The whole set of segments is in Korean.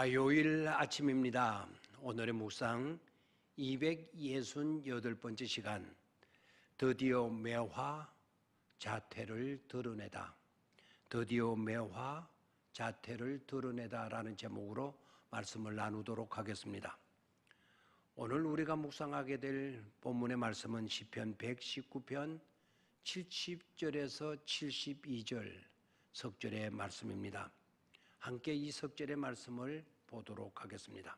화요일 아침입니다. 오늘의 묵상 268번째 시간, 드디어 매화 자태를 드러내다. 드디어 매화 자태를 드러내다 라는 제목으로 말씀을 나누도록 하겠습니다. 오늘 우리가 묵상하게 될 본문의 말씀은 시편 119편 70절에서 72절 석절의 말씀입니다. 함께 이 석절의 말씀을 보도록 하겠습니다.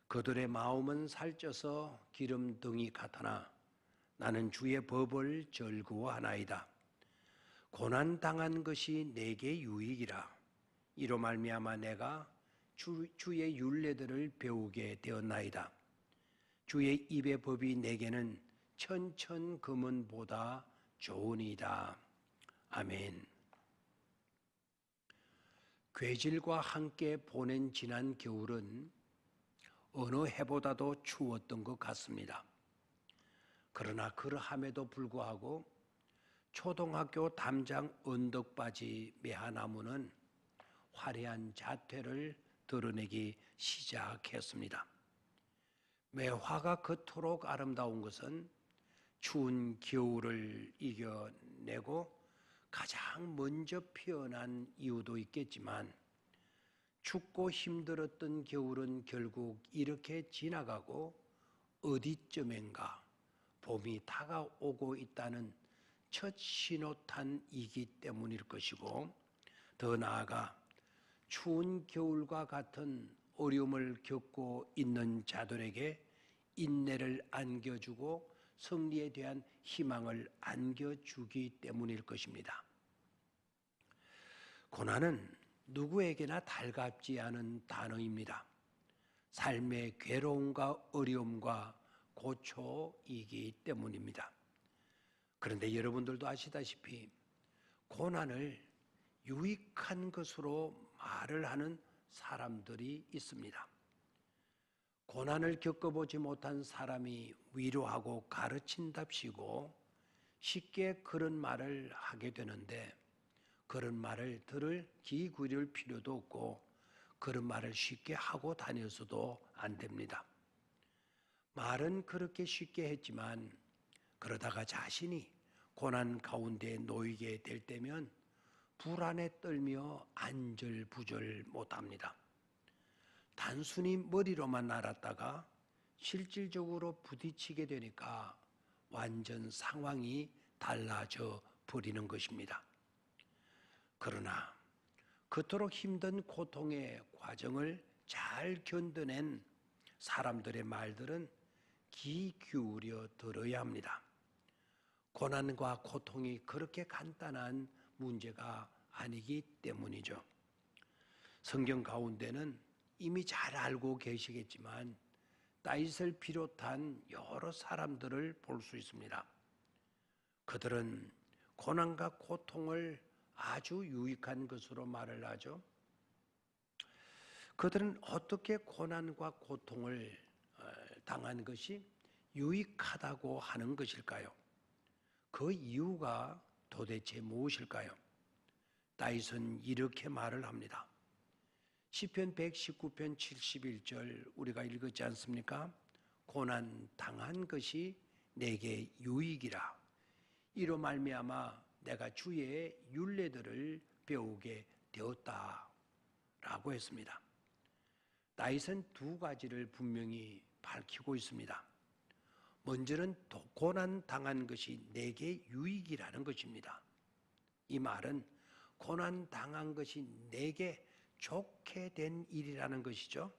그들의 마음은 살쪄서 기름등이 같으나 나는 주의 법을 즐거워하나이다. 고난당한 것이 내게 유익이라. 이로 말미암아 내가 주의 율례들을 배우게 되었나이다. 주의 입의 법이 내게는 천천금은보다 좋으니이다. 아멘. 괴질과 함께 보낸 지난 겨울은 어느 해보다도 추웠던 것 같습니다. 그러나 그러함에도 불구하고 초등학교 담장 언덕바지 매화나무는 화려한 자태를 드러내기 시작했습니다. 매화가 그토록 아름다운 것은 추운 겨울을 이겨내고 가장 먼저 피어난 이유도 있겠지만 춥고 힘들었던 겨울은 결국 이렇게 지나가고 어디쯤엔가 봄이 다가오고 있다는 첫 신호탄이기 때문일 것이고, 더 나아가 추운 겨울과 같은 어려움을 겪고 있는 자들에게 인내를 안겨주고 승리에 대한 희망을 안겨주기 때문일 것입니다. 고난은 누구에게나 달갑지 않은 단어입니다. 삶의 괴로움과 어려움과 고초이기 때문입니다. 그런데 여러분들도 아시다시피 고난을 유익한 것으로 말을 하는 사람들이 있습니다. 고난을 겪어보지 못한 사람이 위로하고 가르친답시고 쉽게 그런 말을 하게 되는데, 그런 말을 들을 귀 기울일 필요도 없고 그런 말을 쉽게 하고 다녀서도 안 됩니다. 말은 그렇게 쉽게 했지만 그러다가 자신이 고난 가운데 놓이게 될 때면 불안에 떨며 안절부절 못합니다. 단순히 머리로만 알았다가 실질적으로 부딪히게 되니까 완전 상황이 달라져 버리는 것입니다. 그러나 그토록 힘든 고통의 과정을 잘 견뎌낸 사람들의 말들은 귀 기울여 들어야 합니다. 고난과 고통이 그렇게 간단한 문제가 아니기 때문이죠. 성경 가운데는 이미 잘 알고 계시겠지만 다윗을 비롯한 여러 사람들을 볼 수 있습니다. 그들은 고난과 고통을 아주 유익한 것으로 말을 하죠. 그들은 어떻게 고난과 고통을 당한 것이 유익하다고 하는 것일까요? 그 이유가 도대체 무엇일까요? 다윗은 이렇게 말을 합니다. 시편 119편 71절 우리가 읽었지 않습니까? 고난 당한 것이 내게 유익이라. 이로 말미암아 내가 주의 율례들을 배우게 되었다 라고 했습니다. 다윗은 두 가지를 분명히 밝히고 있습니다. 먼저는 고난 당한 것이 내게 유익이라는 것입니다. 이 말은 고난 당한 것이 내게 좋게 된 일이라는 것이죠.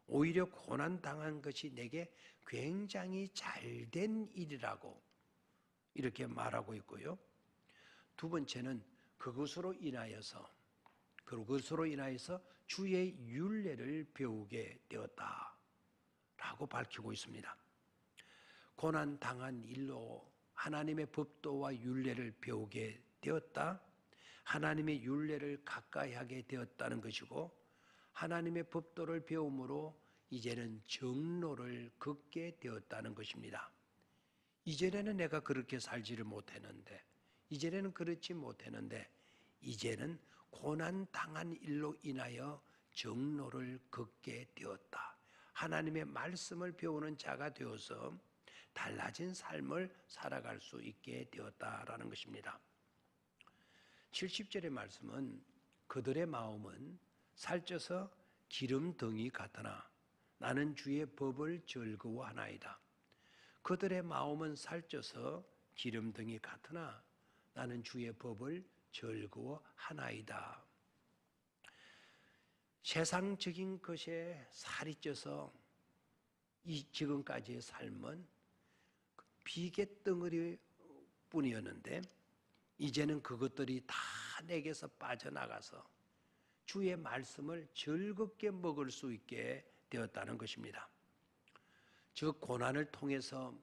오히려 고난 당한 것이 내게 굉장히 잘 된 일이라고 이렇게 말하고 있고요. 두 번째는 그것으로 인하여서 주의 율례를 배우게 되었다라고 밝히고 있습니다. 고난 당한 일로 하나님의 법도와 율례를 배우게 되었다. 하나님의 율례를 가까이 하게 되었다는 것이고, 하나님의 법도를 배움으로 이제는 정로를 걷게 되었다는 것입니다. 이전에는 내가 그렇게 살지를 못했는데, 이전에는 그렇지 못했는데, 이제는 고난 당한 일로 인하여 정로를 걷게 되었다. 하나님의 말씀을 배우는 자가 되어서 달라진 삶을 살아갈 수 있게 되었다라는 것입니다. 70절의 말씀은 그들의 마음은 살쪄서 기름덩이 같으나 나는 주의 법을 즐거워하나이다. 그들의 마음은 살쪄서 기름덩이 같으나 나는 주의 법을 즐거워하나이다. 세상적인 것에 살이 쪄서 이 지금까지의 삶은 비계덩어리 뿐이었는데 이제는 그것들이 다 내게서 빠져나가서 주의 말씀을 즐겁게 먹을 수 있게 되었다는 것입니다. 즉 고난을 통해서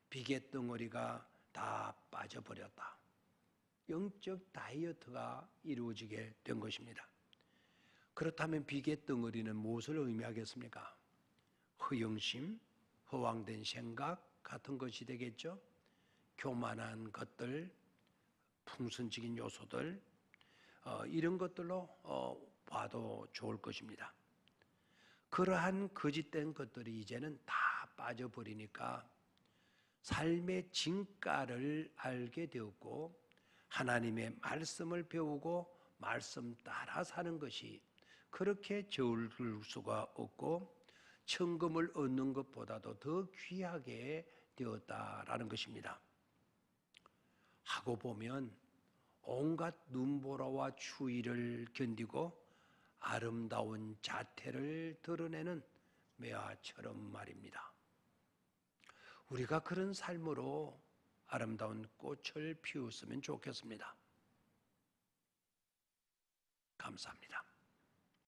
비계덩어리가 다 빠져버렸다. 영적 다이어트가 이루어지게 된 것입니다. 그렇다면 비계덩어리는 무엇을 의미하겠습니까? 허영심, 허황된 생각 같은 것이 되겠죠. 교만한 것들, 풍선적인 요소들, 이런 것들로 봐도 좋을 것입니다. 그러한 거짓된 것들이 이제는 다 빠져버리니까 삶의 진가를 알게 되었고 하나님의 말씀을 배우고 말씀 따라 사는 것이 그렇게 저울 수가 없고 천금을 얻는 것보다도 더 귀하게 되었다라는 것입니다. 하고 보면 온갖 눈보라와 추위를 견디고 아름다운 자태를 드러내는 매화처럼 말입니다. 우리가 그런 삶으로 아름다운 꽃을 피웠으면 좋겠습니다. 감사합니다.